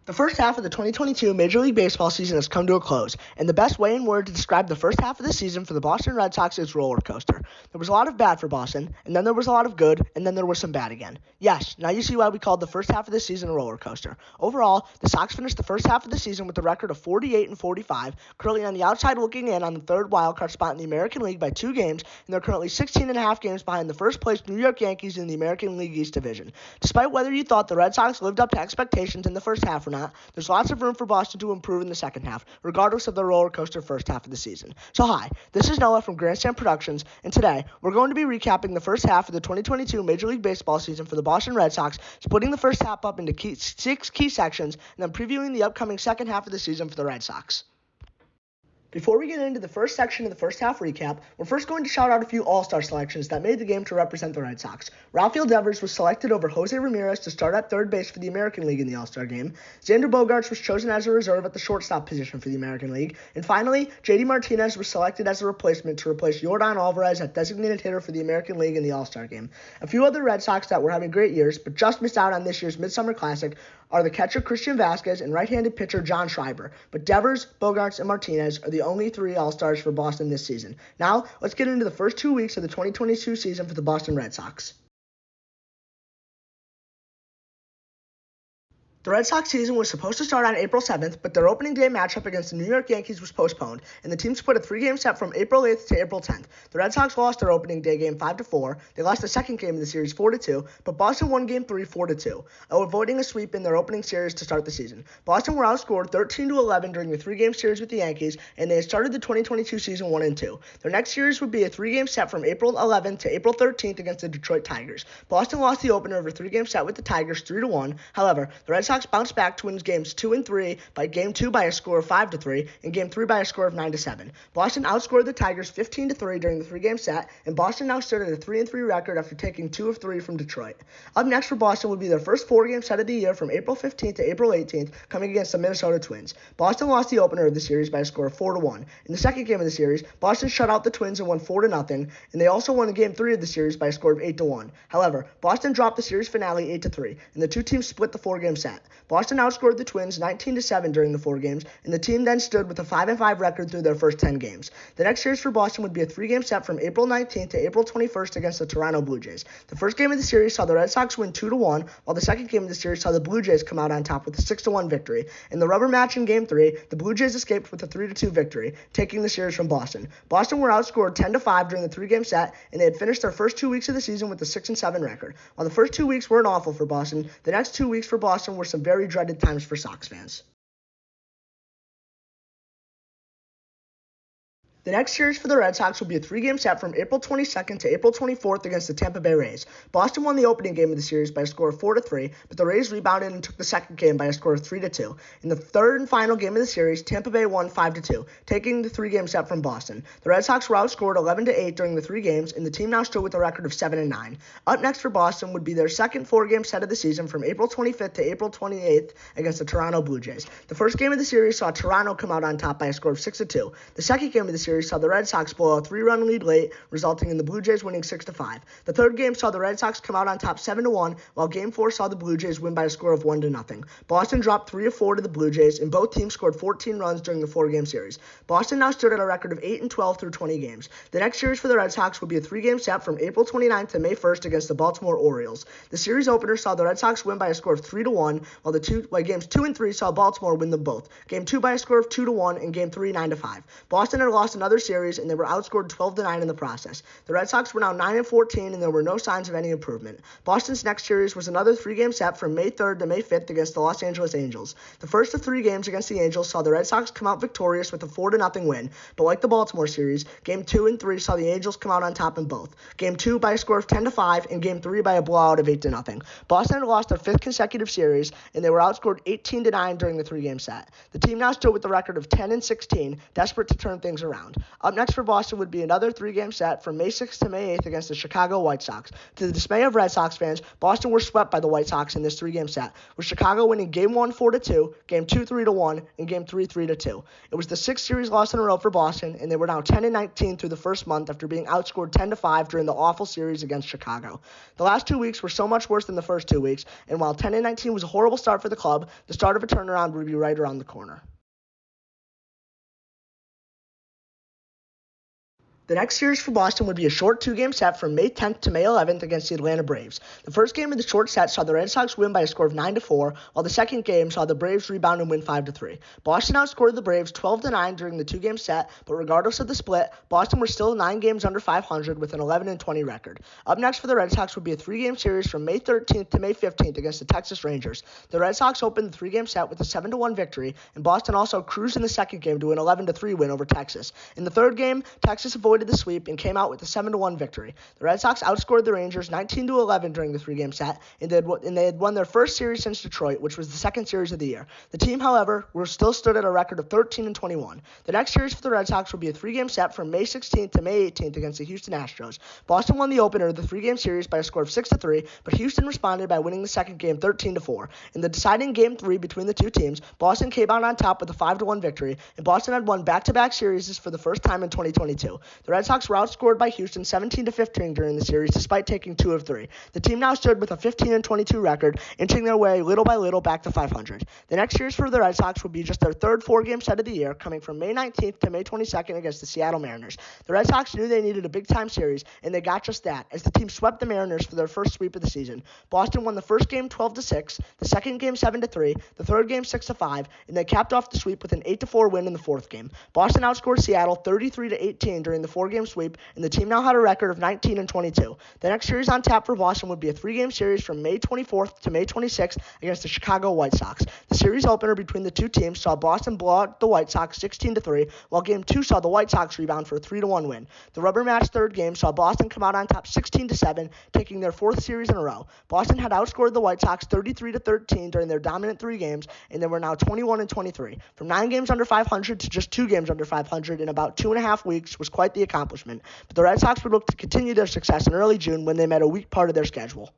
The first half of the 2022 Major League Baseball season has come to a close, and the best way in word to describe the first half of the season for the Boston Red Sox is roller coaster. There was a lot of bad for Boston, and then there was a lot of good, and then there was some bad again. Yes, now you see why we called the first half of the season a roller coaster. Overall, the Sox finished the first half of the season with a record of 48-45, currently on the outside looking in on the third wildcard spot in the American League by 2 games, and they're currently 16.5 games behind the first place New York Yankees in the American League East Division. Despite whether you thought the Red Sox lived up to expectations in the first half or not, there's lots of room for Boston to improve in the second half, regardless of the roller coaster first half of the season. So hi, this is Noah from Grandstand Productions, and today we're going to be recapping the first half of the 2022 Major League Baseball season for the Boston Red Sox, splitting the first half up into 6 key sections, and then previewing the upcoming second half of the season for the Red Sox. Before we get into the first section of the first half recap, we're first going to shout out a few all-star selections that made the game to represent the Red Sox. Rafael Devers was selected over Jose Ramirez to start at third base for the American League in the All-Star game. Xander Bogaerts was chosen as a reserve at the shortstop position for the American League. And finally, JD Martinez was selected as a replacement to replace Yordan Alvarez at designated hitter for the American League in the All-Star game. A few other Red Sox that were having great years, but just missed out on this year's Midsummer Classic, are the catcher Christian Vasquez and right-handed pitcher John Schreiber. But Devers, Bogaerts, and Martinez are the only 3 All-Stars for Boston this season. Now, let's get into the first 2 weeks of the 2022 season for the Boston Red Sox. The Red Sox season was supposed to start on April 7th, but their opening day matchup against the New York Yankees was postponed, and the team split a 3-game set from April 8th to April 10th. The Red Sox lost their opening day game 5-4. They lost the second game of the series 4-2, but Boston won Game 3 4-2, avoiding a sweep in their opening series to start the season. Boston were outscored 13-11 during the 3-game series with the Yankees, and they had started the 2022 season 1-2. Their next series would be a 3-game set from April 11th to April 13th against the Detroit Tigers. Boston lost the opener of a 3-game set with the Tigers 3-1. However, the Red Sox bounced back to win games 2 and 3 by Game 2 by a score of 5-3 and Game 3 by a score of 9-7. Boston outscored the Tigers 15-3 during the 3-game set, and Boston now stood at a 3-3 record after taking 2 of 3 from Detroit. Up next for Boston would be their first 4-game set of the year from April 15th to April 18th, coming against the Minnesota Twins. Boston lost the opener of the series by a score of 4-1. In the second game of the series, Boston shut out the Twins and won 4-0, and they also won Game 3 of the series by a score of 8-1. However, Boston dropped the series finale 8-3, and the two teams split the 4-game set. Boston outscored the Twins 19-7 during the 4 games, and the team then stood with a 5-5 record through their first 10 games. The next series for Boston would be a 3-game set from April 19th to April 21st against the Toronto Blue Jays. The first game of the series saw the Red Sox win 2-1, while the second game of the series saw the Blue Jays come out on top with a 6-1 victory. In the rubber match in Game 3, the Blue Jays escaped with a 3-2 victory, taking the series from Boston. Boston were outscored 10-5 during the 3-game set, and they had finished their first 2 weeks of the season with a 6-7 record. While the first 2 weeks weren't awful for Boston, the next 2 weeks for Boston were some very dreaded times for Sox fans. The next series for the Red Sox will be a 3-game set from April 22nd to April 24th against the Tampa Bay Rays. Boston won the opening game of the series by a score of 4-3, but the Rays rebounded and took the second game by a score of 3-2. In the third and final game of the series, Tampa Bay won 5-2, taking the 3-game set from Boston. The Red Sox were outscored 11-8 during the 3 games, and the team now stood with a record of 7-9. Up next for Boston would be their second 4-game set of the season from April 25th to April 28th against the Toronto Blue Jays. The first game of the series saw Toronto come out on top by a score of 6-2. The second game of the series saw the Red Sox blow a 3-run lead late, resulting in the Blue Jays winning 6-5. The third game saw the Red Sox come out on top 7-1, while Game 4 saw the Blue Jays win by a score of 1-0. Boston dropped 3 of 4 to the Blue Jays, and both teams scored 14 runs during the 4-game series. Boston now stood at a record of 8-12 through 20 games. The next series for the Red Sox would be a 3-game set from April 29th to May 1st against the Baltimore Orioles. The series opener saw the Red Sox win by a score of 3-1, while games 2 and 3 saw Baltimore win them both. Game 2 by a score of 2-1, and Game 3 9-5. Boston had lost another series, and they were outscored 12-9 in the process. The Red Sox were now 9-14, and there were no signs of any improvement. Boston's next series was another 3-game set from May 3rd to May 5th against the Los Angeles Angels. The first of 3 games against the Angels saw the Red Sox come out victorious with a 4-0 win, but like the Baltimore series, Game 2 and 3 saw the Angels come out on top in both. Game 2 by a score of 10-5, and Game 3 by a blowout of 8-0. Boston had lost their 5th consecutive series, and they were outscored 18-9 during the 3-game set. The team now stood with a record of 10-16, desperate to turn things around. Up next for Boston would be another three-game set from May 6th to May 8th against the Chicago White Sox. To the dismay of Red Sox fans, Boston were swept by the White Sox in this three-game set, with Chicago winning Game 1 4-2, Game 2 3-1, and Game 3 3-2. It was the sixth series loss in a row for Boston, and they were now 10-19 through the first month after being outscored 10-5 during the awful series against Chicago. The last 2 weeks were so much worse than the first 2 weeks, and while 10-19 was a horrible start for the club, the start of a turnaround would be right around the corner. The next series for Boston would be a short two-game set from May 10th to May 11th against the Atlanta Braves. The first game of the short set saw the Red Sox win by a score of 9-4, while the second game saw the Braves rebound and win 5-3. Boston outscored the Braves 12-9 during the two-game set, but regardless of the split, Boston were still 9 games under 500 with an 11-20 record. Up next for the Red Sox would be a three-game series from May 13th to May 15th against the Texas Rangers. The Red Sox opened the three-game set with a 7-1 victory, and Boston also cruised in the second game to an 11-3 win over Texas. In the third game, Texas avoided the sweep and came out with a 7-1 victory. The Red Sox outscored the Rangers 19-11 during the three-game set, and they had won their first series since Detroit, which was the second series of the year. The team, however, still stood at a record of 13-21. The next series for the Red Sox will be a three-game set from May 16th to May 18th against the Houston Astros. Boston won the opener of the three-game series by a score of 6-3, but Houston responded by winning the second game 13-4. In the deciding Game 3 between the two teams, Boston came out on top with a 5-1 victory, and Boston had won back-to-back series for the first time in 2022. The Red Sox were outscored by Houston 17-15 during the series, despite taking 2 of 3. The team now stood with a 15-22 record, inching their way little by little back to 500. The next series for the Red Sox will be just their third four-game set of the year, coming from May 19th to May 22nd against the Seattle Mariners. The Red Sox knew they needed a big-time series, and they got just that, as the team swept the Mariners for their first sweep of the season. Boston won the first game 12-6, the second game 7-3, the third game 6-5, and they capped off the sweep with an 8-4 win in the fourth game. Boston outscored Seattle 33-18 during the four-game sweep, and the team now had a record of 19-22. The next series on tap for Boston would be a three-game series from May 24th to May 26th against the Chicago White Sox. The series opener between the two teams saw Boston blow out the White Sox 16-3, while Game 2 saw the White Sox rebound for a 3-1 win. The rubber match third game saw Boston come out on top 16-7, taking their fourth series in a row. Boston had outscored the White Sox 33-13 during their dominant three games, and they were now 21-23. From 9 games under 500 to just 2 games under 500 in about 2.5 weeks was quite the accomplishment, but the Red Sox would look to continue their success in early June when they met a weak part of their schedule.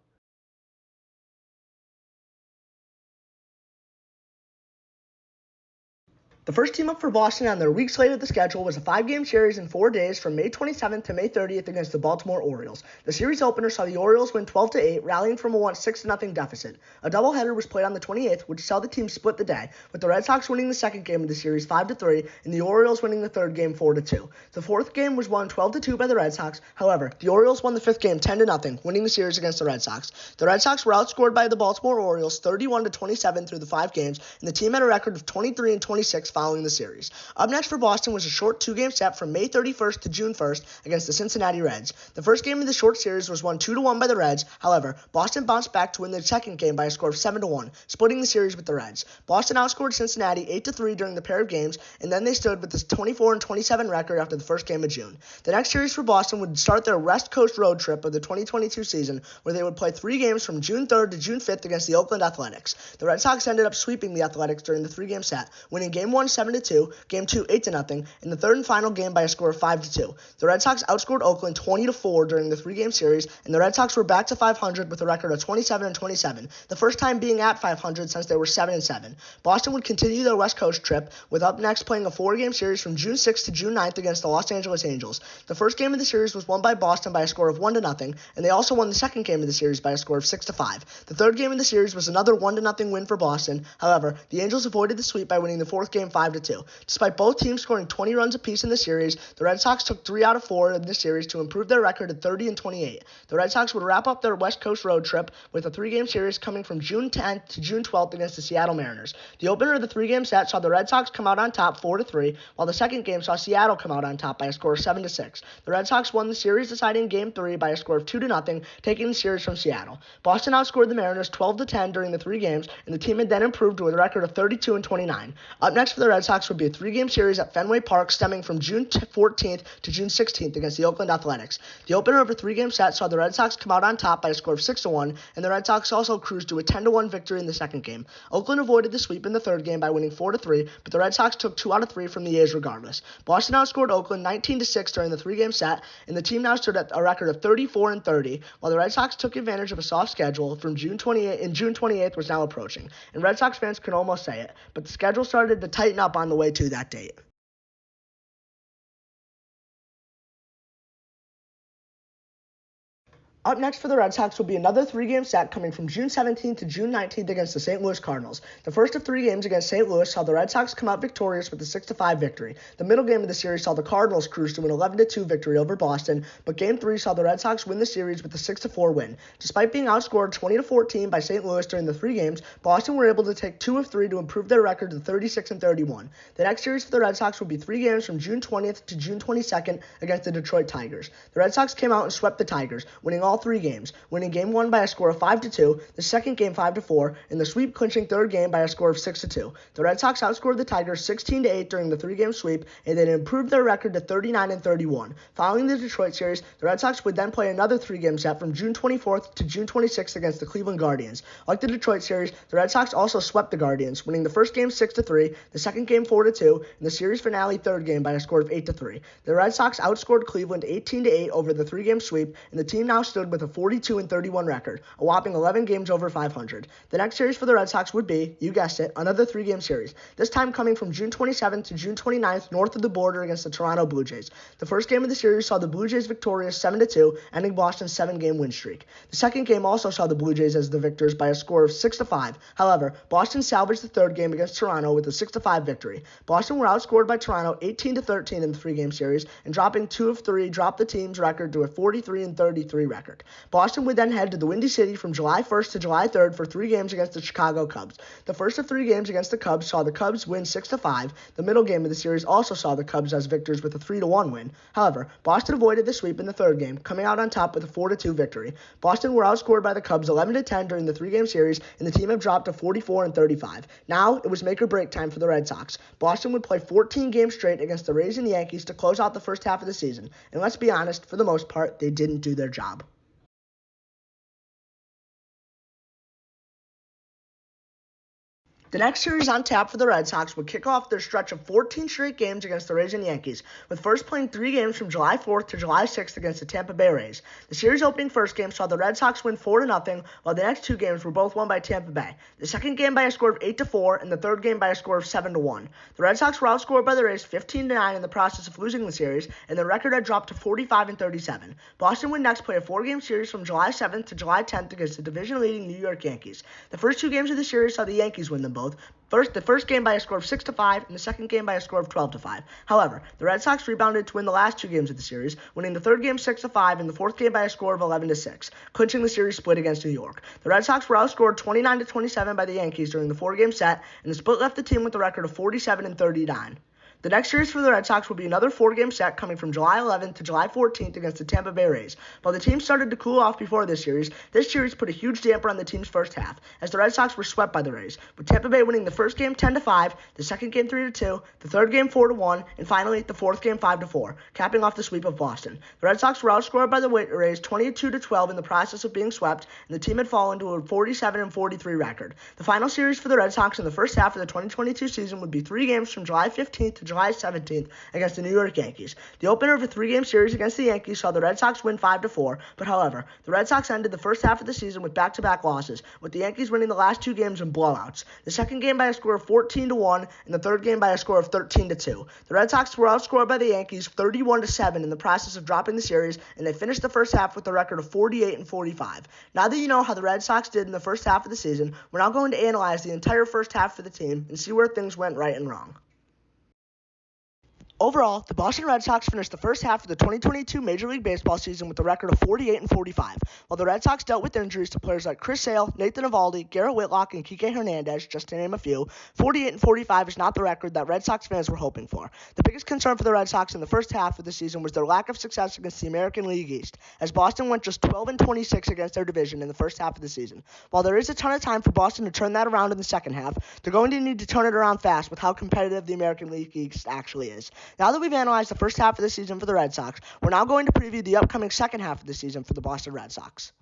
The first team up for Boston on their week slate of the schedule was a 5-game series in 4 days from May 27th to May 30th against the Baltimore Orioles. The series opener saw the Orioles win 12-8, rallying from a 6-0 deficit. A doubleheader was played on the 28th, which saw the team split the day, with the Red Sox winning the second game of the series 5-3 and the Orioles winning the third game 4-2. The fourth game was won 12-2 by the Red Sox. However, the Orioles won the fifth game 10-0, winning the series against the Red Sox. The Red Sox were outscored by the Baltimore Orioles 31-27 through the 5 games, and the team had a record of 23-26 following the series. Up next for Boston was a short 2-game set from May 31st to June 1st against the Cincinnati Reds. The first game of the short series was won 2-1 by the Reds. However, Boston bounced back to win the second game by a score of 7-1, splitting the series with the Reds. Boston outscored Cincinnati 8-3 during the pair of games, and then they stood with this 24-27 record after the first game of June. The next series for Boston would start their West Coast road trip of the 2022 season, where they would play 3 games from June 3rd to June 5th against the Oakland Athletics. The Red Sox ended up sweeping the Athletics during the 3-game set, winning Game 1 7-2, Game 2 8-0, and the third and final game by a score of 5-2. The Red Sox outscored Oakland 20-4 during the 3-game series, and the Red Sox were back to 500 with a record of 27-27, the first time being at 500 since they were 7-7. Boston would continue their West Coast trip, with up next playing a 4-game series from June 6th to June 9th against the Los Angeles Angels. The first game of the series was won by Boston by a score of 1-0, and they also won the second game of the series by a score of 6-5. The third game of the series was another 1-0 win for Boston. However, the Angels avoided the sweep by winning the fourth game 5-2. Despite both teams scoring 20 runs apiece in the series, the Red Sox took 3 out of 4 in the series to improve their record to 30-28. The Red Sox would wrap up their West Coast road trip with a 3-game series coming from June 10th to June 12th against the Seattle Mariners. The opener of the 3-game set saw the Red Sox come out on top 4-3, while the second game saw Seattle come out on top by a score of 7-6. The Red Sox won the series-deciding Game 3 by a score of 2-0, taking the series from Seattle. Boston outscored the Mariners 12-10 during the 3 games, and the team had then improved to a record of 32-29. Up next for for the Red Sox would be a three-game series at Fenway Park stemming from June 14th to June 16th against the Oakland Athletics. The opener of a three-game set saw the Red Sox come out on top by a score of 6-1, and the Red Sox also cruised to a 10-1 victory in the second game. Oakland avoided the sweep in the third game by winning 4-3, but the Red Sox took 2 out of 3 from the A's regardless. Boston outscored Oakland 19-6 during the three-game set, and the team now stood at a record of 34-30, while the Red Sox took advantage of a soft schedule from June 28th was now approaching, and Red Sox fans can almost say it, but the schedule started to tighten up on the way to that date. Up next for the Red Sox will be another three-game set coming from June 17th to June 19th against the St. Louis Cardinals. The first of 3 games against St. Louis saw the Red Sox come out victorious with a 6-5 victory. The middle game of the series saw the Cardinals cruise to an 11-2 victory over Boston, but Game 3 saw the Red Sox win the series with a 6-4 win. Despite being outscored 20-14 by St. Louis during the 3 games, Boston were able to take 2 of 3 to improve their record to 36-31. The next series for the Red Sox will be 3 games from June 20th to June 22nd against the Detroit Tigers. The Red Sox came out and swept the Tigers, winning all 3 games, winning Game 1 by a score of 5-2, the second game 5-4, and the sweep-clinching third game by a score of 6-2. The Red Sox outscored the Tigers 16-8 during the 3-game sweep, and then improved their record to 39-31. Following the Detroit series, the Red Sox would then play another 3-game set from June 24th to June 26th against the Cleveland Guardians. Like the Detroit series, the Red Sox also swept the Guardians, winning the first game 6-3, the second game 4-2, and the series finale third game by a score of 8-3. The Red Sox outscored Cleveland 18-8 over the 3-game sweep, and the team now stood with a 42-31 record, a whopping 11 games over 500. The next series for the Red Sox would be, you guessed it, another 3-game series, this time coming from June 27th to June 29th north of the border against the Toronto Blue Jays. The first game of the series saw the Blue Jays victorious 7-2, ending Boston's 7-game win streak. The second game also saw the Blue Jays as the victors by a score of 6-5. However, Boston salvaged the third game against Toronto with a 6-5 victory. Boston were outscored by Toronto 18-13 in the 3-game series, and dropping 2 of 3 dropped the team's record to a 43-33 record. Boston would then head to the Windy City from July 1st to July 3rd for 3 games against the Chicago Cubs. The first of 3 games against the Cubs saw the Cubs win 6-5. The middle game of the series also saw the Cubs as victors with a 3-1 win. However, Boston avoided the sweep in the third game, coming out on top with a 4-2 victory. Boston were outscored by the Cubs 11-10 during the 3-game series, and the team have dropped to 44-35. Now, it was make or break time for the Red Sox. Boston would play 14 games straight against the Rays and Yankees to close out the first half of the season, and let's be honest, for the most part, they didn't do their job. The next series on tap for the Red Sox would kick off their stretch of 14 straight games against the Rays and Yankees, with first playing 3 games from July 4th to July 6th against the Tampa Bay Rays. The series opening first game saw the Red Sox win 4-0, while the next 2 games were both won by Tampa Bay. The second game by a score of 8-4, and the third game by a score of 7-1. The Red Sox were outscored by the Rays 15-9 in the process of losing the series, and their record had dropped to 45-37. Boston would next play a 4-game series from July 7th to July 10th against the division-leading New York Yankees. The first 2 games of the series saw the Yankees win them both. The first game by a score of 6-5, and the second game by a score of 12-5. However, the Red Sox rebounded to win the last 2 games of the series, winning the third game 6-5 and the fourth game by a score of 11-6, clinching the series split against New York. The Red Sox were outscored 29-27 by the Yankees during the 4-game set, and the split left the team with a record of 47-39. The next series for the Red Sox will be another 4-game set coming from July 11th to July 14th against the Tampa Bay Rays. While the team started to cool off before this series put a huge damper on the team's first half, as the Red Sox were swept by the Rays, with Tampa Bay winning the first game 10-5, the second game 3-2, the third game 4-1, and finally the fourth game 5-4, capping off the sweep of Boston. The Red Sox were outscored by the Rays 22-12 in the process of being swept, and the team had fallen to a 47-43 record. The final series for the Red Sox in the first half of the 2022 season would be 3 games from July 15th to July 17th against the New York Yankees. The opener of a 3-game series against the Yankees saw the Red Sox win 5-4, but however, the Red Sox ended the first half of the season with back-to-back losses, with the Yankees winning the last 2 games in blowouts. The second game by a score of 14-1, and the third game by a score of 13-2. The Red Sox were outscored by the Yankees 31-7 in the process of dropping the series, and they finished the first half with a record of 48-45. Now that you know how the Red Sox did in the first half of the season, we're now going to analyze the entire first half for the team and see where things went right and wrong. Overall, the Boston Red Sox finished the first half of the 2022 Major League Baseball season with a record of 48-45. While the Red Sox dealt with injuries to players like Chris Sale, Nathan Eovaldi, Garrett Whitlock, and Kike Hernandez, just to name a few, 48-45 is not the record that Red Sox fans were hoping for. The biggest concern for the Red Sox in the first half of the season was their lack of success against the American League East, as Boston went just 12-26 against their division in the first half of the season. While there is a ton of time for Boston to turn that around in the second half, they're going to need to turn it around fast with how competitive the American League East actually is. Now that we've analyzed the first half of the season for the Red Sox, we're now going to preview the upcoming second half of the season for the Boston Red Sox.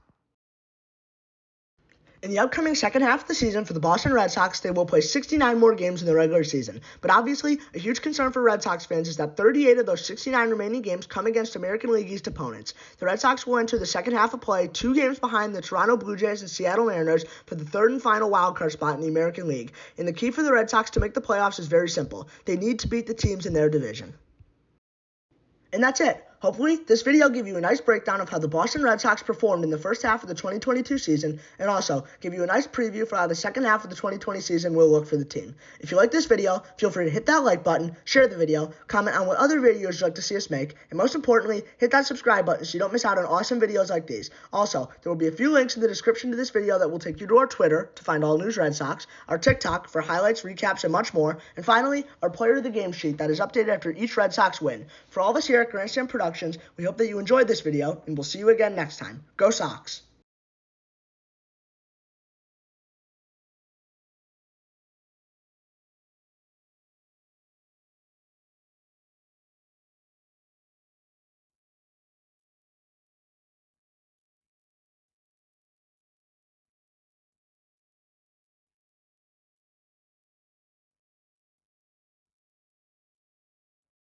In the upcoming second half of the season for the Boston Red Sox, they will play 69 more games in the regular season. But obviously, a huge concern for Red Sox fans is that 38 of those 69 remaining games come against American League East opponents. The Red Sox will enter the second half of play 2 games behind the Toronto Blue Jays and Seattle Mariners for the third and final wildcard spot in the American League. And the key for the Red Sox to make the playoffs is very simple. They need to beat the teams in their division. And that's it. Hopefully, this video gave you a nice breakdown of how the Boston Red Sox performed in the first half of the 2022 season, and also give you a nice preview for how the second half of the 2020 season will look for the team. If you like this video, feel free to hit that like button, share the video, comment on what other videos you'd like to see us make, and most importantly, hit that subscribe button so you don't miss out on awesome videos like these. Also, there will be a few links in the description to this video that will take you to our Twitter to find all news Red Sox, our TikTok for highlights, recaps, and much more, and finally, our Player of the Game sheet that is updated after each Red Sox win. For all of us here at Grandstand Productions, we hope that you enjoyed this video, and we'll see you again next time. Go Sox!